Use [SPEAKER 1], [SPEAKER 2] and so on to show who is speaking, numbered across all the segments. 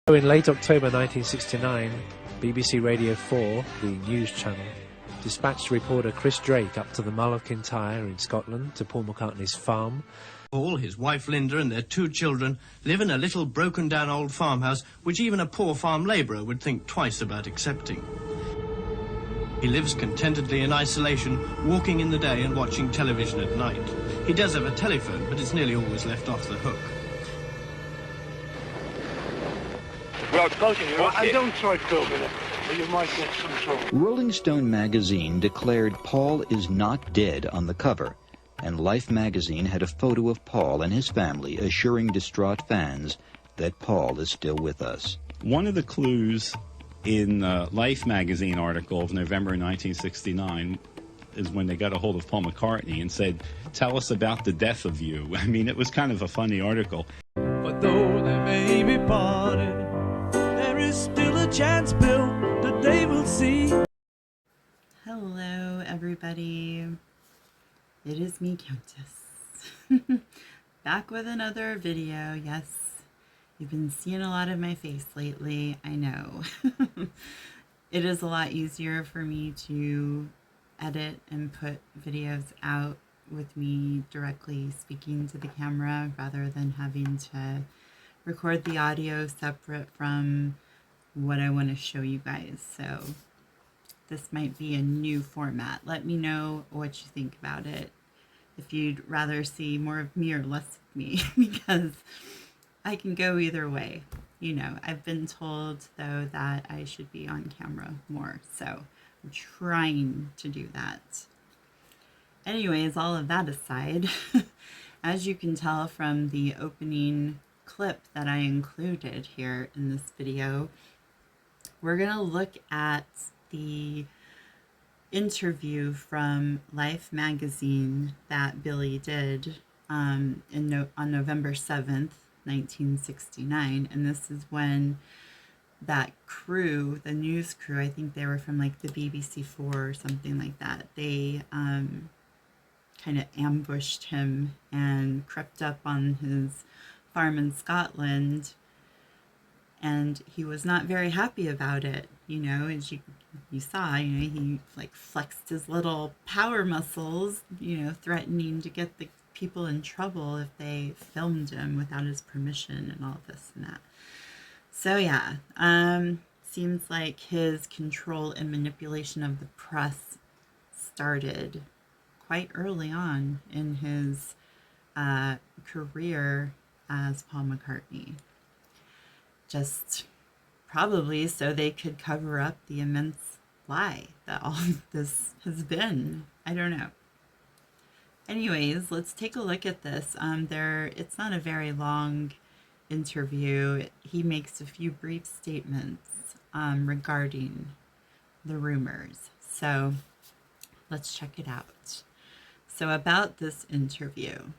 [SPEAKER 1] In late October 1969, BBC Radio 4, the news channel, dispatched reporter Chris Drake up to the Mull of Kintyre in Scotland to Paul McCartney's farm.
[SPEAKER 2] Paul, his wife Linda and their 2 children live in a little broken-down old farmhouse which even a poor farm labourer would think twice about accepting. He lives contentedly in isolation, walking in the day and watching television at night. He does have a telephone, but it's nearly always left off the hook.
[SPEAKER 3] Well, closing your
[SPEAKER 4] I don't try filming it, or you might get some trouble.
[SPEAKER 5] Rolling Stone magazine declared Paul is not dead on the cover, and Life magazine had a photo of Paul and his family assuring distraught fans that Paul is still with us.
[SPEAKER 6] One of the clues in the Life magazine article of November 1969 is when they got a hold of Paul McCartney and said, "Tell us about the death of you." I mean, it was kind of a funny article.
[SPEAKER 7] But though they may be parted, there is still a chance, Bill, that they will see.
[SPEAKER 8] Hello, everybody. It is me, Countess. Back with another video. Yes, you've been seeing a lot of my face lately. I know. It is a lot easier for me to edit and put videos out with me directly speaking to the camera rather than having to record the audio separate from what I want to show you guys. So this might be a new format. Let me know what you think about it. If you'd rather see more of me or less of me, because I can go either way. You know, I've been told though that I should be on camera more, so I'm trying to do that. Anyways, all of that aside, as you can tell from the opening clip that I included here in this video, we're going to look at the interview from Life magazine that Billy did on November 7th, 1969. And this is when that crew, the news crew, I think they were from like the BBC 4 or something like that, they kind of ambushed him and crept up on his farm in Scotland, and he was not very happy about it. You know, as you saw, you know, he like flexed his little power muscles, you know, threatening to get the people in trouble if they filmed him without his permission and all this and that. So yeah, seems like his control and manipulation of the press started quite early on in his career as Paul McCartney. Just probably so they could cover up the immense lie that all of this has been. I don't know. Anyways, let's take a look at this. It's not a very long interview. He makes a few brief statements regarding the rumors. So let's check it out. So about this interview,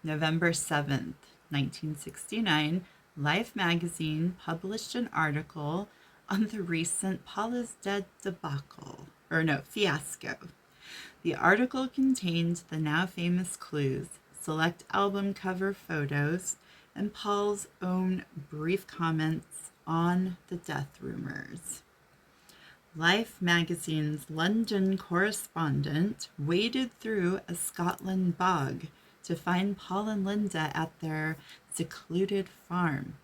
[SPEAKER 8] November 7th, 1969, Life magazine published an article on the recent Paul is Dead fiasco. The article contained the now famous clues, select album cover photos, and Paul's own brief comments on the death rumors. Life magazine's London correspondent waded through a Scotland bog to find Paul and Linda at their secluded farm,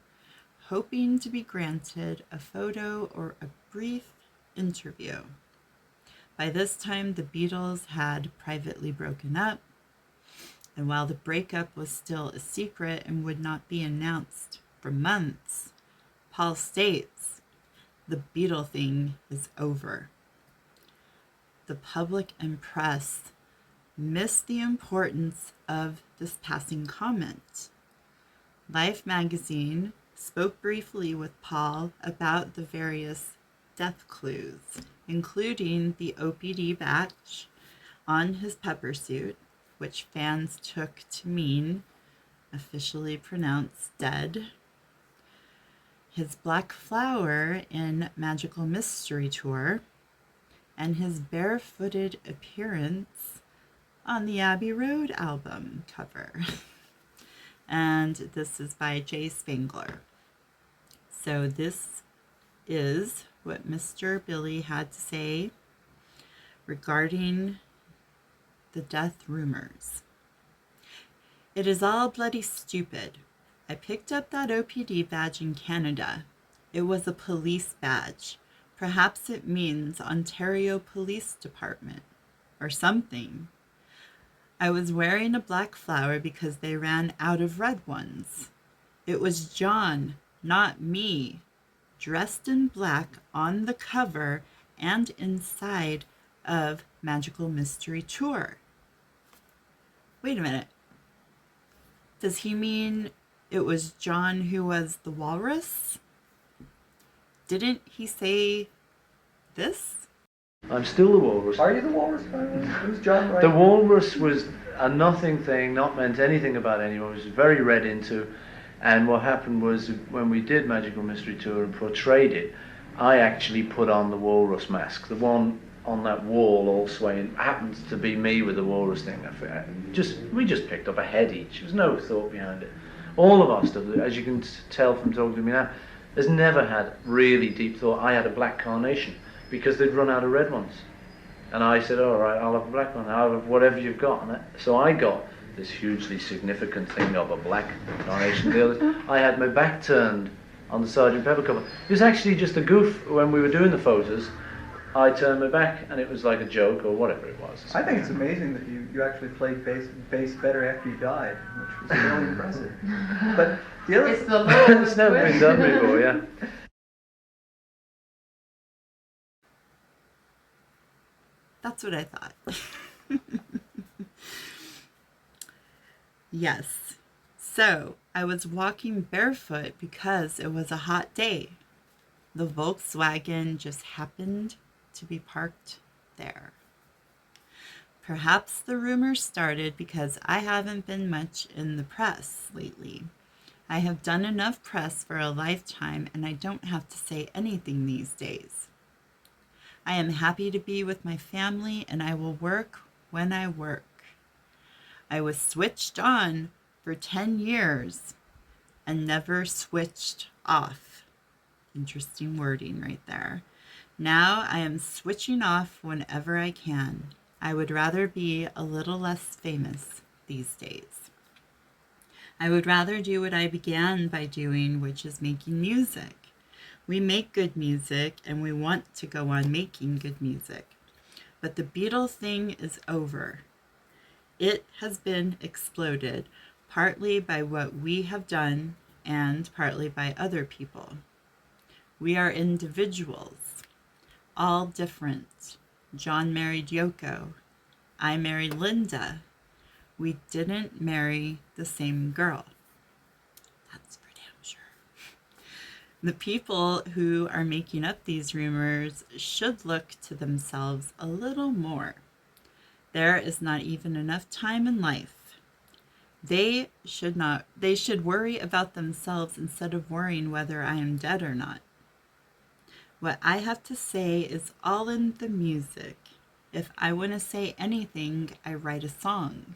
[SPEAKER 8] hoping to be granted a photo or a brief interview. By this time, the Beatles had privately broken up, and while the breakup was still a secret and would not be announced for months, Paul states, "The Beatle thing is over." The public and press missed the importance of this passing comment. Life magazine spoke briefly with Paul about the various death clues, including the OPD batch on his pepper suit, which fans took to mean officially pronounced dead, his black flower in Magical Mystery Tour, and his barefooted appearance on the Abbey Road album cover. And this is by Jay Spangler. So this is what Mr. Billy had to say regarding the death rumors. It is all bloody stupid. I picked up that OPD badge in Canada. It was a police badge. Perhaps it means Ontario Police Department or something. I was wearing a black flower because they ran out of red ones. It was John, not me, dressed in black on the cover and inside of Magical Mystery Tour. Wait a minute. Does he mean it was John who was the walrus? Didn't he say this?
[SPEAKER 9] I'm still the walrus.
[SPEAKER 10] Are you the walrus? Who's John right?
[SPEAKER 9] The walrus was a nothing thing, not meant anything about anyone. It was very read into. And what happened was when we did Magical Mystery Tour and portrayed it, I actually put on the walrus mask. The one on that wall all swaying happens to be me with the walrus thing. We just picked up a head each. There was no thought behind it. All of our stuff, as you can tell from talking to me now, has never had really deep thought. I had a black carnation because they'd run out of red ones. And I said, all right, I'll have a black one. I'll have whatever you've got. So I got this hugely significant thing of a black carnation. I had my back turned on the Sgt. Pepper cover. It was actually just a goof when we were doing the photos. I turned my back and it was like a joke or whatever it was.
[SPEAKER 10] I think it's amazing that you actually played bass better after you died, which was really impressive. But the other...
[SPEAKER 11] It's the lowest
[SPEAKER 9] It's never been done before, yeah.
[SPEAKER 8] That's what I thought. Yes. So, I was walking barefoot because it was a hot day. The Volkswagen just happened to be parked there. Perhaps the rumor started because I haven't been much in the press lately. I have done enough press for a lifetime and I don't have to say anything these days. I am happy to be with my family and I will work when I work. I was switched on for 10 years and never switched off. Interesting wording right there. Now I am switching off whenever I can. I would rather be a little less famous these days. I would rather do what I began by doing, which is making music. We make good music and we want to go on making good music. But the Beatle thing is over. It has been exploded, partly by what we have done and partly by other people. We are individuals, all different. John married Yoko. I married Linda. We didn't marry the same girl. That's for damn sure. The people who are making up these rumors should look to themselves a little more. There is not even enough time in life. They should worry about themselves instead of worrying whether I am dead or not. What I have to say is all in the music. If I want to say anything, I write a song.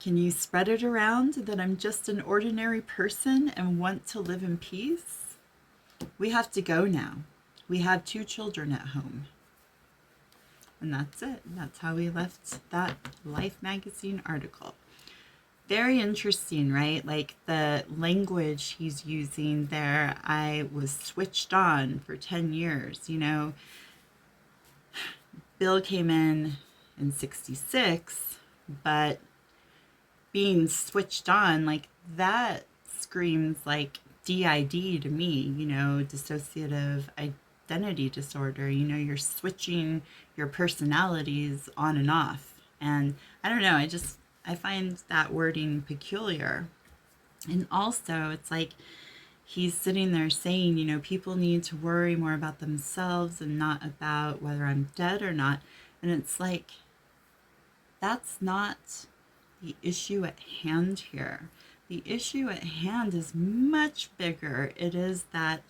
[SPEAKER 8] Can you spread it around that I'm just an ordinary person and want to live in peace? We have to go now. We have 2 children at home. And that's it. That's how we left that Life magazine article. Very interesting, right? Like the language he's using there. I was switched on for 10 years, you know. Bill came in 66, but being switched on, like that screams like DID to me, you know, dissociative identity disorder. You know, you're switching your personalities on and off. And I don't know, I find that wording peculiar. And also, it's like he's sitting there saying, you know, people need to worry more about themselves and not about whether I'm dead or not. And it's like, that's not the issue at hand here. The issue at hand is much bigger. It is that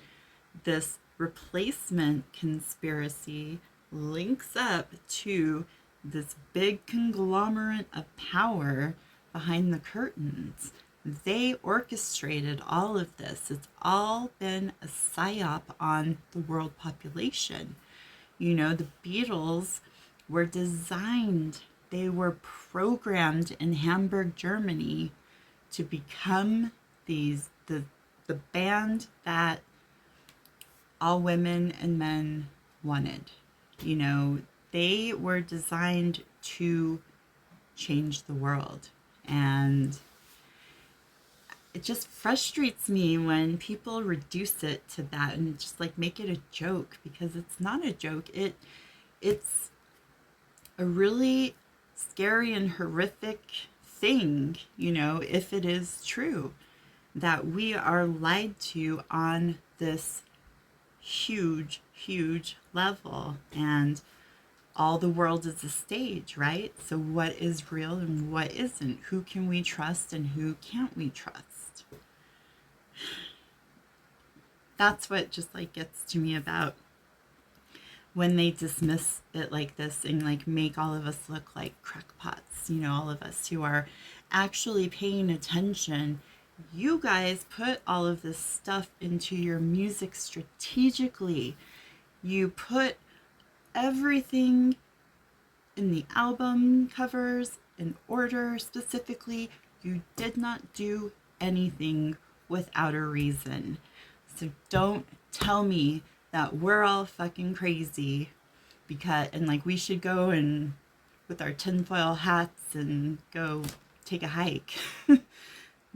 [SPEAKER 8] this replacement conspiracy links up to this big conglomerate of power behind the curtains. They orchestrated all of this. It's all been a psyop on the world population. You know, the Beatles were designed, they were programmed in Hamburg, Germany to become the band that all women and men wanted. You know, they were designed to change the world. And it just frustrates me when people reduce it to that and just like make it a joke, because it's not a joke. It's a really scary and horrific thing, you know, if it is true that we are lied to on this huge, huge level, and all the world is a stage, right? So what is real and what isn't? Who can we trust and who can't we trust? That's what just like gets to me about when they dismiss it like this and like make all of us look like crackpots, you know, all of us who are actually paying attention. You guys put all of this stuff into your music strategically. You put everything in the album covers in order specifically. You did not do anything without a reason. So don't tell me that we're all fucking crazy because, and like we should go and with our tinfoil hats and go take a hike.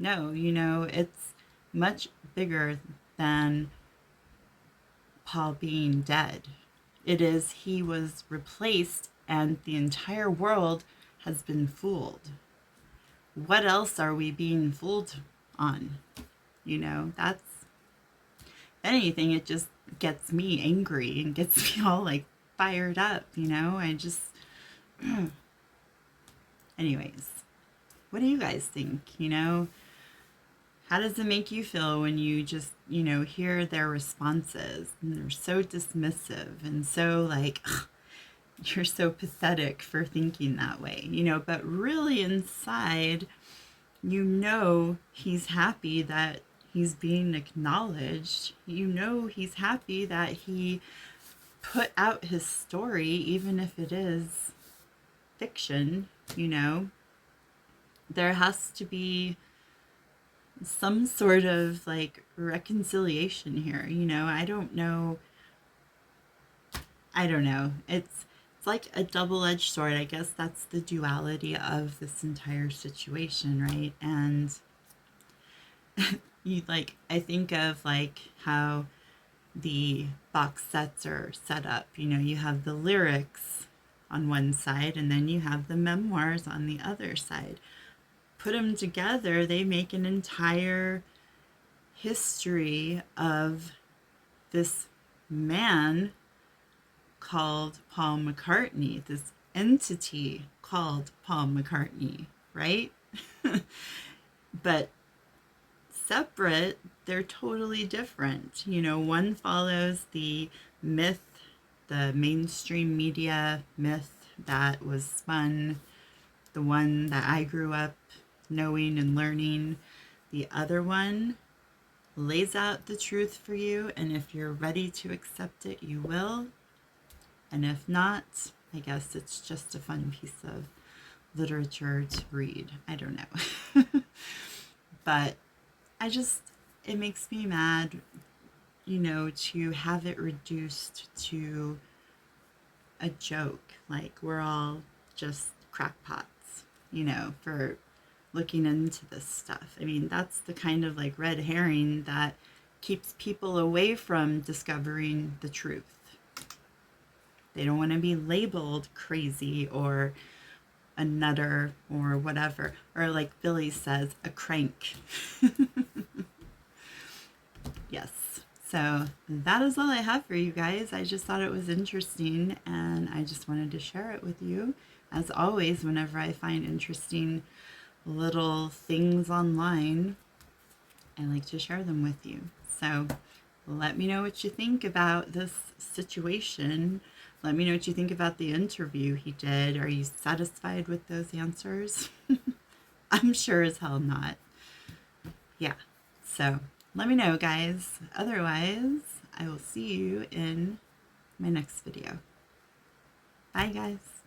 [SPEAKER 8] No, you know, it's much bigger than Paul being dead. It is, he was replaced and the entire world has been fooled. What else are we being fooled on? You know, that's, if anything, it just gets me angry and gets me all like fired up, you know? I just, anyways, what do you guys think, you know? How does it make you feel when you just, you know, hear their responses and they're so dismissive and so like, you're so pathetic for thinking that way, you know, but really inside, you know, he's happy that he's being acknowledged. You know, he's happy that he put out his story, even if it is fiction, you know. There has to be some sort of like reconciliation here, you know. I don't know. It's like a double-edged sword. I guess that's the duality of this entire situation, right? And you like, I think of like how the box sets are set up. You know, you have the lyrics on one side and then you have the memoirs on the other side. Put them together, they make an entire history of this man called Paul McCartney, this entity called Paul McCartney, right? But separate, they're totally different. You know, one follows the myth, the mainstream media myth that was spun, the one that I grew up knowing and learning. The other one lays out the truth for you, and if you're ready to accept it, you will. And if not, I guess it's just a fun piece of literature to read. I don't know. But it makes me mad, you know, to have it reduced to a joke. Like we're all just crackpots, you know, for looking into this stuff. I mean, that's the kind of like red herring that keeps people away from discovering the truth. They don't want to be labeled crazy or a nutter or whatever, or like Billy says, a crank. Yes. So that is all I have for you guys. I just thought it was interesting and I just wanted to share it with you. As always, whenever I find interesting little things online, I like to share them with you. So let me know what you think about this situation. Let me know what you think about the interview he did. Are you satisfied with those answers? I'm sure as hell not. yeah, so let me know, guys. Otherwise, I will see you in my next video. Bye, guys.